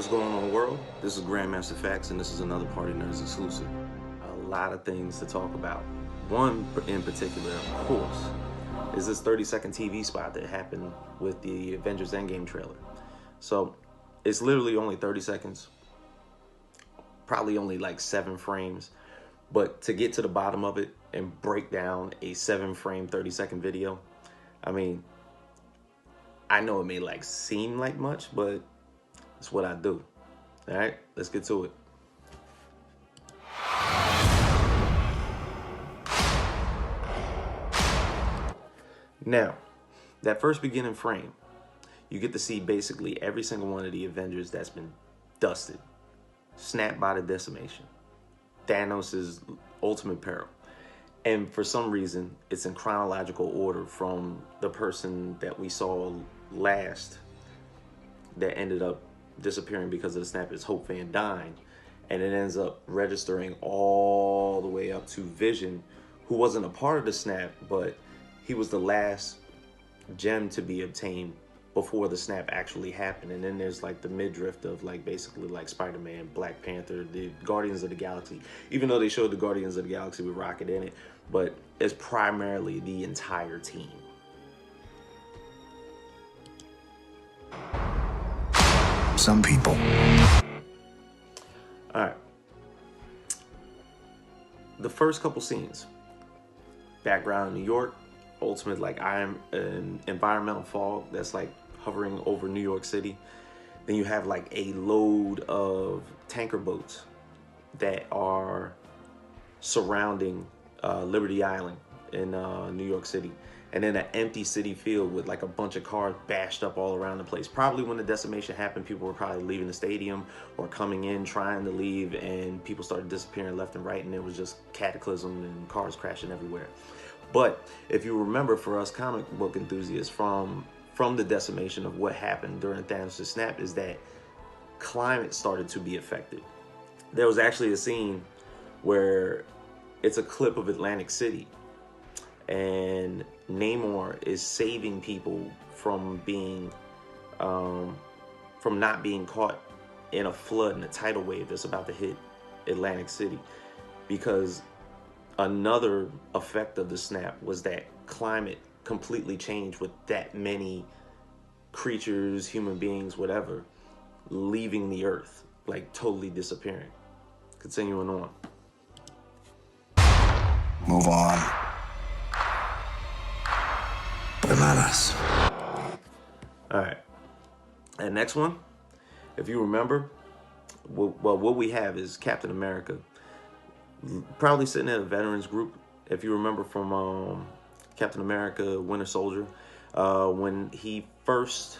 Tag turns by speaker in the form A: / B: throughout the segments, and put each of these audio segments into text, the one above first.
A: What's going on, world? This is Grandmaster FAQs, and this is another Partynerdz exclusive. A lot of things to talk about. One in particular, of course, is this 30-second TV spot that happened with the Avengers Endgame trailer. So it's literally only 30 seconds, probably only like 7 frames. But to get to the bottom of it and break down a 7-frame, 30-second video, I mean, I know it may like seem like much, but it's what I do. All right, let's get to it. Now, that first beginning frame, you get to see basically every single one of the Avengers that's been dusted, snapped by the decimation. Thanos' ultimate peril. And for some reason, it's in chronological order from the person that we saw last that ended up disappearing because of the snap, is Hope Van Dyne. And it ends up registering all the way up to Vision, who wasn't a part of the snap, but he was the last gem to be obtained before the snap actually happened. And then there's like the midriff of like basically like Spider-Man, Black Panther, the Guardians of the Galaxy, even though they showed the Guardians of the Galaxy with Rocket in it, but it's primarily the entire team.
B: Some people.
A: All right. The first couple scenes, background in New York, ultimate like an environmental fog that's like hovering over New York City. Then you have like a load of tanker boats that are surrounding Liberty Island in New York City. And then an empty city field with like a bunch of cars bashed up all around the place. Probably when the decimation happened, people were probably leaving the stadium or coming in trying to leave, and people started disappearing left and right, and it was just cataclysm and cars crashing everywhere. But if you remember, for us comic book enthusiasts, from the decimation of what happened during Thanos' snap, is that climate started to be affected. There was actually a scene where it's a clip of Atlantic City, and Namor is saving people from being, from not being caught in a flood and a tidal wave that's about to hit Atlantic City, because another effect of the snap was that climate completely changed with that many creatures, human beings, whatever, leaving the earth, like totally disappearing. Continuing on.
B: Move on. But not us.
A: All right. And next one, if you remember, well, what we have is Captain America probably sitting in a veterans group. If you remember from Captain America, Winter Soldier, when he first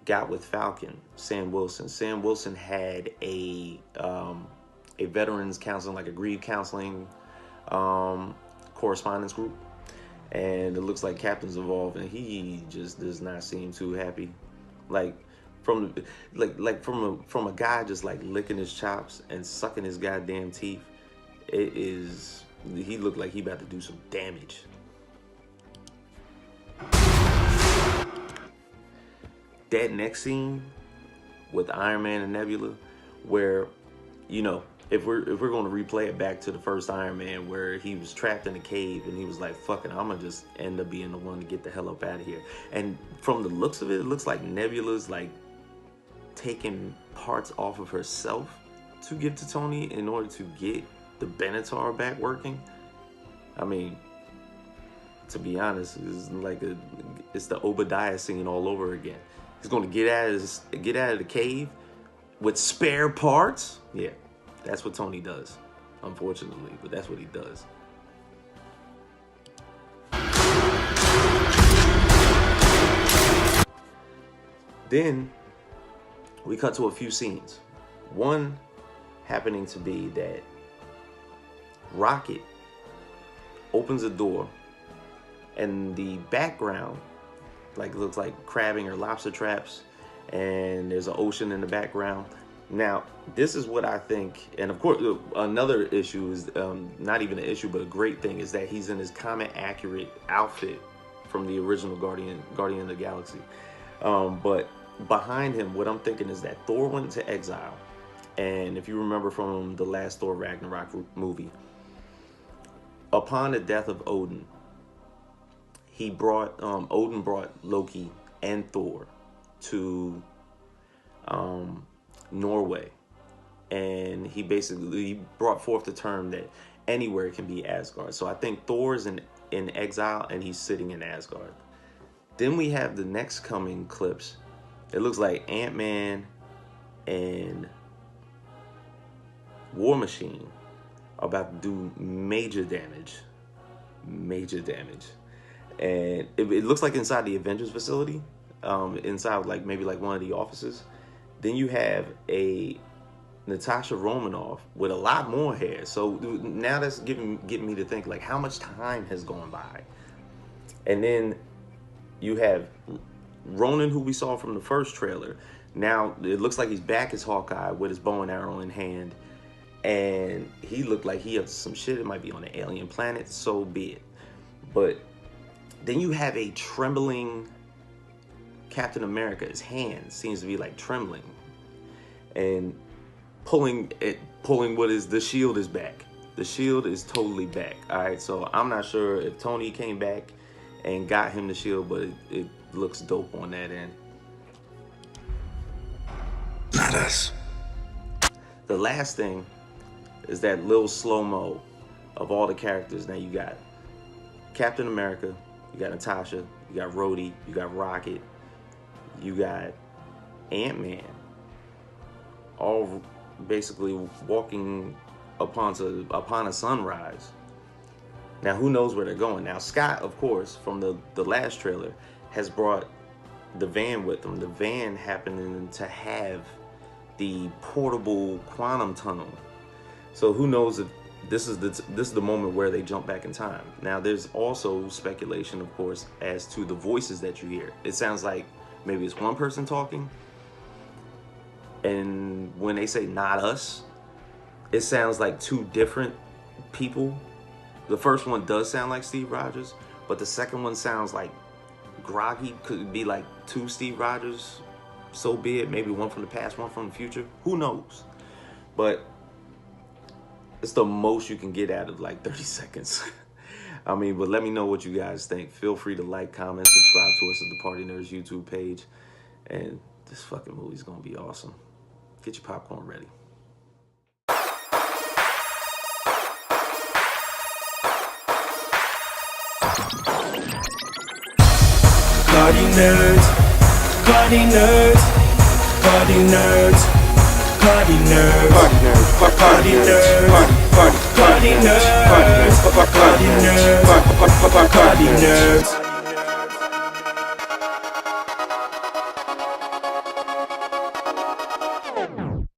A: got with Falcon, Sam Wilson had a veterans counseling, like a grief counseling correspondence group. And it looks like Captain's involved, and he just does not seem too happy. Like from a guy just like licking his chops and sucking his goddamn teeth, he looked like he about to do some damage. That next scene with Iron Man and Nebula, where, you know, if we're going to replay it back to the first Iron Man, where he was trapped in a cave and he was like, fuck it, I'm gonna just end up being the one to get the hell up out of here. And from the looks of it, it looks like Nebula's like taking parts off of herself to give to Tony in order to get the Benatar back working. I mean, to be honest, it's the Obadiah scene all over again. He's going to get out of the cave with spare parts. Yeah, that's what Tony does, unfortunately, but that's what he does. Then we cut to a few scenes. One happening to be that Rocket opens a door, and the background like looks like crabbing or lobster traps, and there's an ocean in the background. Now, this is what I think, and of course, another issue is, not even an issue, but a great thing, is that he's in his comic accurate outfit from the original Guardian of the Galaxy. But behind him, what I'm thinking is that Thor went into exile. And if you remember from the last Thor Ragnarok movie, upon the death of Odin, Odin brought Loki and Thor to Norway. And he basically brought forth the term that anywhere can be Asgard. So I think Thor's in exile and he's sitting in Asgard. Then we have the next coming clips. It looks like Ant-Man and War Machine are about to do major damage. And it looks like inside the Avengers facility, inside like maybe like one of the offices. Then you have a Natasha Romanoff with a lot more hair. So now that's getting me to think, like, how much time has gone by? And then you have Ronan, who we saw from the first trailer. Now it looks like he's back as Hawkeye with his bow and arrow in hand. And he looked like he had some shit. It might be on an alien planet, so be it. But then you have a trembling Captain America. His hand seems to be like trembling. And pulling what is, the shield is back. The shield is totally back. All right, so I'm not sure if Tony came back and got him the shield, but it looks dope on that end.
B: Not us.
A: The last thing is that little slow-mo of all the characters. Now you got Captain America, you got Natasha, you got Rhodey, you got Rocket, you got Ant-Man, all basically walking upon a sunrise. Now who knows where they're going? Now Scott, of course, from the last trailer, has brought the van with him. The van happening to have the portable quantum tunnel. So who knows if this is the moment where they jump back in time. Now there's also speculation, of course, as to the voices that you hear. It sounds like maybe it's one person talking, and when they say not us, it sounds like two different people. The first one does sound like Steve Rogers, but the second one sounds like groggy. Could it be like two Steve Rogers? So be it. Maybe one from the past, one from the future. Who knows? But it's the most you can get out of like 30 seconds. I mean, but let me know what you guys think. Feel free to like, comment, subscribe to us at the Party Nerds YouTube page. And this fucking movie's gonna be awesome. Get your popcorn ready.
C: Party nerds, party nerds, party nerds, party nerds, party nerds, party nerds, party nerds, party nerds, party nerds.